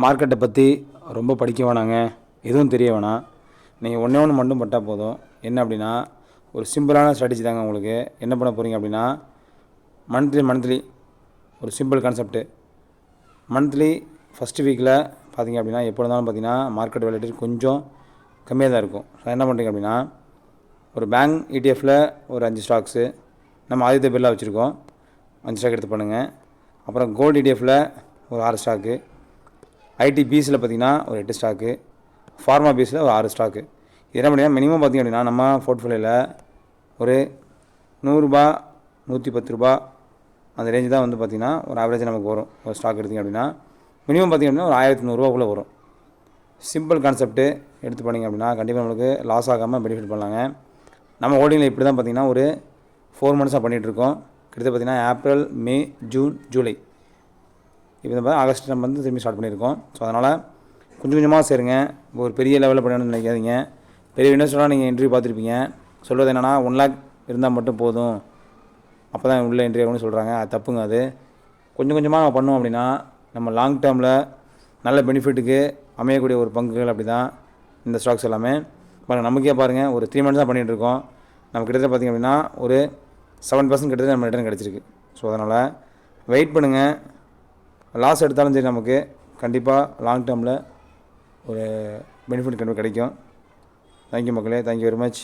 மார்க்கெட்டை பற்றி ரொம்ப படிக்க வேணாங்க, எதுவும் தெரிய வேணாம். நீங்கள் ஒன்றே ஒன்று மட்டும் பட்டால் போதும். என்ன அப்படின்னா, ஒரு சிம்பிளான ஸ்ட்ராட்டஜி தாங்க உங்களுக்கு. என்ன பண்ண போகிறீங்க அப்படின்னா, மந்த்லி ஒரு சிம்பிள் கான்செப்ட்டு. மந்த்லி ஃபஸ்ட்டு வீக்கில் பார்த்தீங்க அப்படின்னா, எப்போ இருந்தாலும் பார்த்தீங்கன்னா மார்க்கெட் வேலிடிட்டி கொஞ்சம் கம்மியாக தான் இருக்கும். ஸோ என்ன பண்ணுறீங்க அப்படின்னா, ஒரு பேங்க் இடிஎஃப்பில் ஒரு 5 ஸ்டாக்ஸு நம்ம ஆதித்ய பிர்லா வச்சுருக்கோம், 5 ஸ்டாக் எடுத்து பண்ணுங்கள். அப்புறம் கோல்டு இடிஎஃப்பில் ஒரு 6 ஸ்டாக்கு, ஐடி பிஸில் பார்த்திங்கன்னா ஒரு 8 ஸ்டாக்கு, ஃபார்மா பிஸில் ஒரு 6 ஸ்டாக்கு. இது என்ன பண்ணிங்கன்னா மினிமம் பார்த்திங்க அப்படின்னா நம்ம போர்ட்ஃபோலியோவில் ஒரு ரூ. 100 110 அந்த ரேஞ்சு தான் வந்து பார்த்திங்கன்னா ஒரு ஆவரேஜாக நமக்கு வரும். ஒரு ஸ்டாக் எடுத்திங்க அப்படின்னா மினிமம் பார்த்திங்க அப்படின்னா ஒரு 1100 வரும். சிம்பிள் கான்செப்ட்டு எடுத்து பண்ணிங்க அப்படின்னா கண்டிப்பாக நம்மளுக்கு லாஸ் ஆகாமல் பெனிஃபிட் பண்ணலாங்க. நம்ம ஹோல்டிங்கில் இப்படி தான் பார்த்திங்கன்னா ஒரு 4 மந்த்ஸாக பண்ணிகிட்ருக்கோம். கிட்டத்தட்ட பார்த்திங்கன்னா ஏப்ரல், மே, ஜூன், ஜூலை, இப்போ ஆகஸ்ட் நம்ம வந்து திரும்பி ஸ்டார்ட் பண்ணியிருக்கோம். ஸோ அதனால் கொஞ்சம் கொஞ்சமாக சேருங்க. ஒரு பெரிய லெவலில் பண்ணணும்னு நினைக்காதீங்க. பெரிய இன்வெஸ்டராக நீங்கள் இன்டர்வியூ பார்த்துருப்பீங்க. சொல்வது என்னென்னா 1 lakh இருந்தால் மட்டும் போதும், அப்போ தான் உள்ள என்ட்ரி ஆகும்னு சொல்கிறாங்க. அது தப்புங்க. அது கொஞ்சம் கொஞ்சமாக நம்ம பண்ணோம் அப்படின்னா நம்ம லாங் டேர்மில் நல்ல பெனிஃபிட்டுக்கு அமையக்கூடிய ஒரு பங்குகள் அப்படி தான் இந்த ஸ்டாக்ஸ் எல்லாமே. பாருங்கள், நமக்கே பாருங்கள், ஒரு 3 months தான் பண்ணிகிட்ருக்கோம். நம்ம கிட்டத்தட்ட பார்த்திங்க அப்படின்னா ஒரு 7% கிட்டத்தட்ட நம்ம ரிட்டர்ன் கிடச்சிருக்கு. ஸோ அதனால் வெயிட் பண்ணுங்கள். லாஸ் எடுத்தாலும் சரி நமக்கு கண்டிப்பாக லாங் டேர்மில் ஒரு பெனிஃபிட் கண்டிப்பாக கிடைக்கும். தேங்க்யூ மக்களே, தேங்க்யூ வெரி மச்.